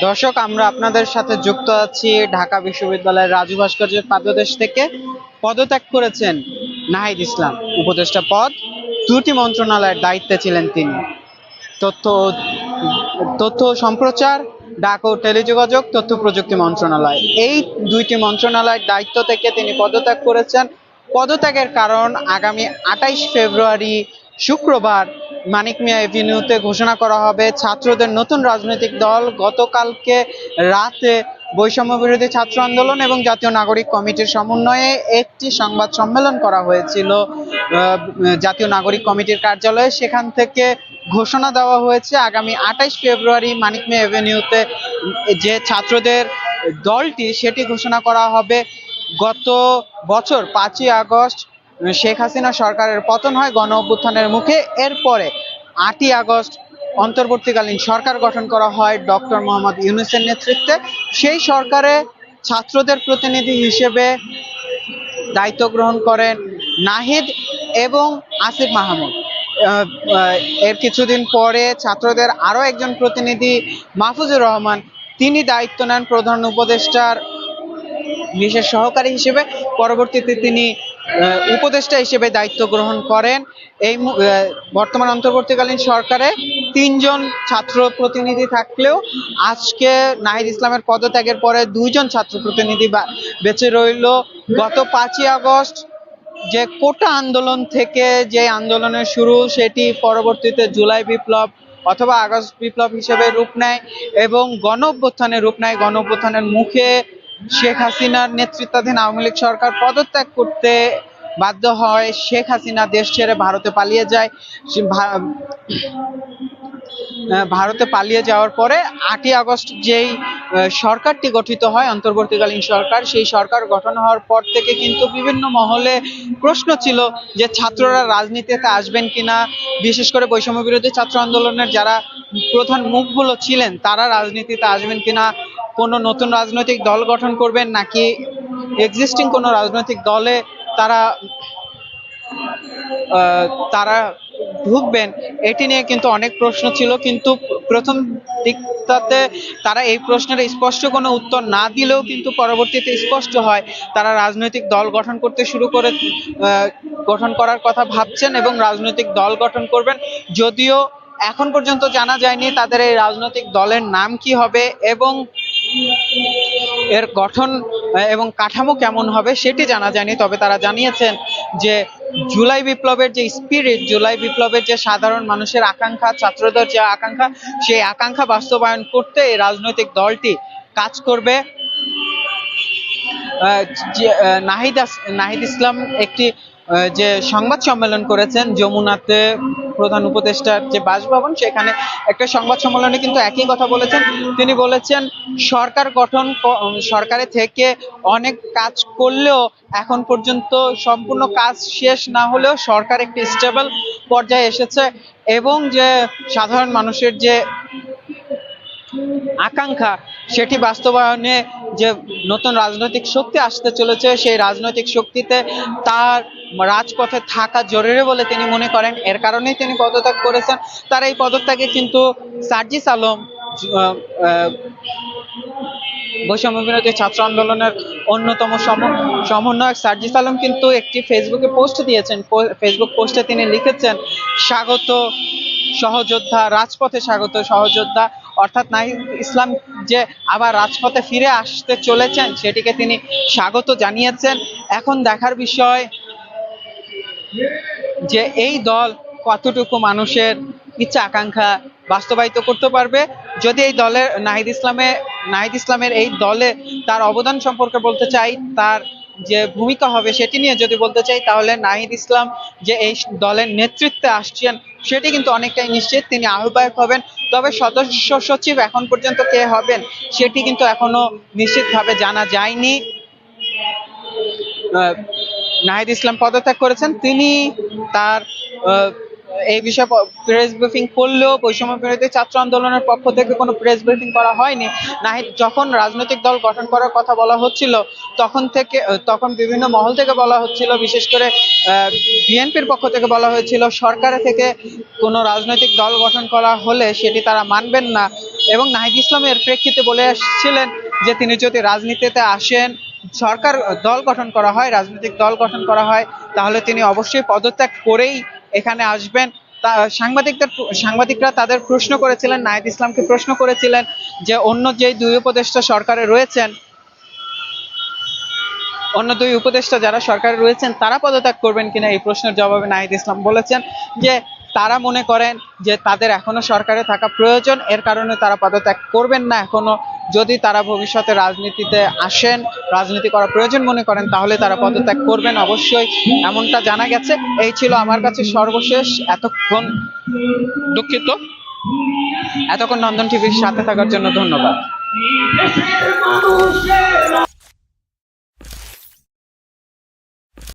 দর্শক, আমরা আপনাদের সাথে যুক্ত আছি ঢাকা বিশ্ববিদ্যালয়ের রাজু ভাস্কর্যের পাদদেশ থেকে। পদত্যাগ করেছেন নাহিদ ইসলাম, উপদেষ্টা পদ, দুটি মন্ত্রণালয়ের দায়িত্বে ছিলেন তিনি। তথ্য তথ্য সম্প্রচার, ডাক ও টেলিযোগাযোগ, তথ্য প্রযুক্তি মন্ত্রণালয়, এই দুইটি মন্ত্রণালয়ের দায়িত্ব থেকে তিনি পদত্যাগ করেছেন। পদত্যাগের কারণ আগামী 28 ফেব্রুয়ারি শুক্রবার মানিক মিয়া এভিনিউতে ঘোষণা করা হবে। ছাত্রদের নতুন রাজনৈতিক দল গতকালকে রাতে বৈষম্য বিরোধী ছাত্র আন্দোলন এবং জাতীয় নাগরিক কমিটির সমন্বয়ে একটি সংবাদ সম্মেলন করা হয়েছিল জাতীয় নাগরিক কমিটির কার্যালয়ে। সেখান থেকে ঘোষণা দেওয়া হয়েছে আগামী 28 ফেব্রুয়ারি মানিক মিয়া এভিনিউতে যে ছাত্রদের দলটি সেটি ঘোষণা করা হবে। গত বছর 5ই আগস্ট শেখ হাসিনা সরকারের পতন হয় গণ অভ্যুত্থানের মুখে। এরপরে 8ই আগস্ট অন্তর্বর্তীকালীন সরকার গঠন করা হয় ডক্টর মোহাম্মদ ইউনূসের নেতৃত্বে। সেই সরকারে ছাত্রদের প্রতিনিধি হিসেবে দায়িত্ব গ্রহণ করেন নাহিদ এবং আসিফ মাহমুদ। এর কিছুদিন পরে ছাত্রদের আরো একজন প্রতিনিধি মাহফুজুর রহমান, তিনি দায়িত্ব নেন প্রধান উপদেষ্টার বিশেষ সহকারী হিসেবে। পরবর্তীতে তিনি উপদেষ্টা হিসেবে দায়িত্ব গ্রহণ করেন। এই বর্তমান অন্তর্বর্তীকালীন সরকারে 3 জন ছাত্র প্রতিনিধি থাকলেও আজকে নাহিদ ইসলামের পদত্যাগের পরে 2 জন ছাত্র প্রতিনিধি বেঁচে রইল। গত 5ই আগস্ট যে কোটা আন্দোলন থেকে যে আন্দোলনের শুরু, সেটি পরবর্তীতে জুলাই বিপ্লব অথবা আগস্ট বিপ্লব হিসেবে রূপ নেয় এবং গণ অভ্যুত্থানের রূপ নেয়। গণ অভ্যুত্থানের মুখে শেখ হাসিনার নেতৃত্বাধীন আওয়ামী লীগ সরকার পদত্যাগ করতে বাধ্য হয়। শেখ হাসিনা দেশ ছেড়ে ভারতে পালিয়ে যায়। ভারতে পালিয়ে যাওয়ার পরে 8ই আগস্ট যেই সরকারটি গঠিত হয়, অন্তর্বর্তীকালীন সরকার, সেই সরকার গঠন হওয়ার পর থেকে কিন্তু বিভিন্ন মহলে প্রশ্ন ছিল যে ছাত্ররা রাজনীতিতে আসবেন কিনা, বিশেষ করে বৈষম্য বিরোধী ছাত্র আন্দোলনের যারা প্রধান মুখগুলো ছিলেন তারা রাজনীতিতে আসবেন কিনা, কোনো নতুন রাজনৈতিক দল গঠন করবেন নাকি এক্সিস্টিং কোনো রাজনৈতিক দলে তারা তারা ঢুকবেন, এটি নিয়ে কিন্তু অনেক প্রশ্ন ছিল। কিন্তু প্রথম দিকটাতে তারা এই প্রশ্নের স্পষ্ট কোনো উত্তর না দিলেও কিন্তু পরবর্তীতে স্পষ্ট হয় তারা রাজনৈতিক দল গঠন করতে শুরু করে গঠন করার কথা ভাবছেন এবং রাজনৈতিক দল গঠন করবেন। যদিও এখন পর্যন্ত জানা যায়নি তাদের এই রাজনৈতিক দলের নাম কি হবে এবং এর গঠন এবং কাঠামো কেমন হবে সেটি জানা যায়নি। তবে তারা জানিয়েছেন যে জুলাই বিপ্লবের যে স্পিরিট, জুলাই বিপ্লবের যে সাধারণ মানুষের আকাঙ্ক্ষা, ছাত্রদের যে আকাঙ্ক্ষা, সেই আকাঙ্ক্ষা বাস্তবায়ন করতে এই রাজনৈতিক দলটি কাজ করবে। নাহিদ ইসলাম একটি যে সংবাদ সম্মেলন করেছেন যমুনাতে, প্রধান উপদেষ্টার যে বাসভবন, সেখানে একটা সংবাদ সম্মেলনে কিন্তু একই কথা বলেছেন। তিনি বলেছেন সরকারে থেকে অনেক কাজ করলেও এখন পর্যন্ত সম্পূর্ণ কাজ শেষ না হলেও সরকার একটি স্টেবল পর্যায়ে এসেছে এবং যে সাধারণ মানুষের যে আকাঙ্ক্ষা সেটি বাস্তবায়নে যে নতুন রাজনৈতিক শক্তি আসতে চলেছে, সেই রাজনৈতিক শক্তিতে তার রাজপথে থাকা জরুরি বলে তিনি মনে করেন। এর কারণেই তিনি পদত্যাগ করেছেন। তার এই পদত্যাগে কিন্তু সার্জিস আলম, বৈষম্য বিরোধী ছাত্র আন্দোলনের অন্যতম সমন্বয়ক সার্জিস আলম কিন্তু একটি ফেসবুকে পোস্ট দিয়েছেন। ফেসবুক পোস্টে তিনি লিখেছেন, স্বাগত সহযোদ্ধা, রাজপথে স্বাগত সহযোদ্ধা। অর্থাৎ নাহিদ ইসলাম যে আবার রাজপথে ফিরে আসতে চলেছেন সেটিকে তিনি স্বাগত জানিয়েছেন। এখন দেখার বিষয় যে এই দল কতটুকু মানুষের ইচ্ছা আকাঙ্ক্ষা বাস্তবায়িত করতে পারবে। যদি এই দলের নাহিদ ইসলামের এই দলে তার অবদান সম্পর্কে বলতে চাই, তার যে ভূমিকা হবে সেটি নিয়ে যদি বলতে চাই, তাহলে নাহিদ ইসলাম যে এই দলের নেতৃত্বে আসছেন সেটি কিন্তু অনেকটাই নিশ্চিত। তিনি আহ্বায়ক হবেন, তবে সদস্য সচিব এখন পর্যন্ত কে হবেন সেটি কিন্তু এখনো নিশ্চিতভাবে জানা যায়নি। নাহিদ ইসলাম পদত্যাগ করেছেন, তিনি তার এই বিষয়ে প্রেস ব্রিফিং করলেও বৈষম্য বিরোধী ছাত্র আন্দোলনের পক্ষ থেকে কোনো প্রেস ব্রিফিং করা হয়নি। নাহিদ যখন রাজনৈতিক দল গঠন করার কথা বলা হচ্ছিল তখন বিভিন্ন মহল থেকে বলা হচ্ছিল, বিশেষ করে বিএনপির পক্ষ থেকে বলা হয়েছিল সরকারের থেকে কোনো রাজনৈতিক দল গঠন করা হলে সেটি তারা মানবেন না, এবং নাহিদ ইসলাম এর প্রেক্ষিতে বলে আসছিলেন যে তিনি যদি রাজনীতিতে আসেন, সরকার দল গঠন করা হয়, রাজনৈতিক দল গঠন করা হয়, তাহলে তিনি অবশ্যই পদত্যাগ করেই এখানে আসবেন। সাংবাদিকরা তাদের প্রশ্ন করেছিলেন, নাহিদ ইসলামকে প্রশ্ন করেছিলেন যে অন্য যে দুই উপদেষ্টা যারা সরকারে রয়েছেন তারা পদত্যাগ করবেন কিনা, এই প্রশ্নের জবাবে নাহিদ ইসলাম বলেছেন যে তারা মনে করেন যে তাদের এখনো সরকারে থাকা প্রয়োজন, এর কারণে তারা পদত্যাগ করবেন না। এখনো যদি তারা ভবিষ্যতে রাজনীতিতে আসেন, রাজনীতি করা প্রয়োজন মনে করেন, তাহলে তারা পদত্যাগ করবেন অবশ্যই, এমনটা জানা গেছে। এই ছিল আমার কাছে সর্বশেষ। এতক্ষণ নন্দন টিভির সাথে থাকার জন্য ধন্যবাদ।